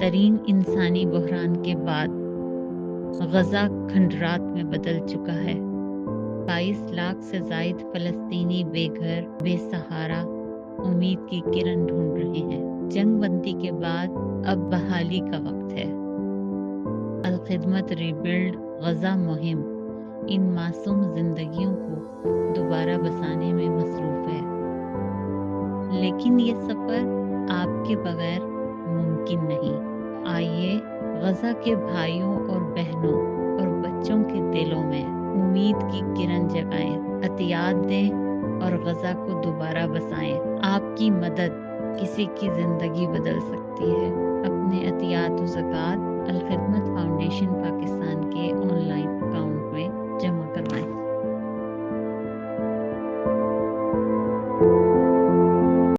तरीन इंसानी बहरान के बाद गजा खंडरात में बदल चुका है। 22 लाख से जायद फलस्तीनी बेघर बेसहारा उम्मीद की किरण ढूंढ रहे हैं। जंग बंदी के बाद अब बहाली का वक्त है। अल खिदमत रीबिल्ड गजा मुहिम इन मासूम जिंदगियों को दोबारा बसाने में मसरूफ है, लेकिन ये सफर आपके बगैर मुमकिन नहीं। आइए गजा के भाइयों और बहनों और बच्चों के दिलों में उम्मीद की किरण जगाएं, अतियात दें और गजा को दोबारा बसाएं। आपकी मदद किसी की जिंदगी बदल सकती है। अपने अतियात व ज़कात अल खिदमत फाउंडेशन पाकिस्तान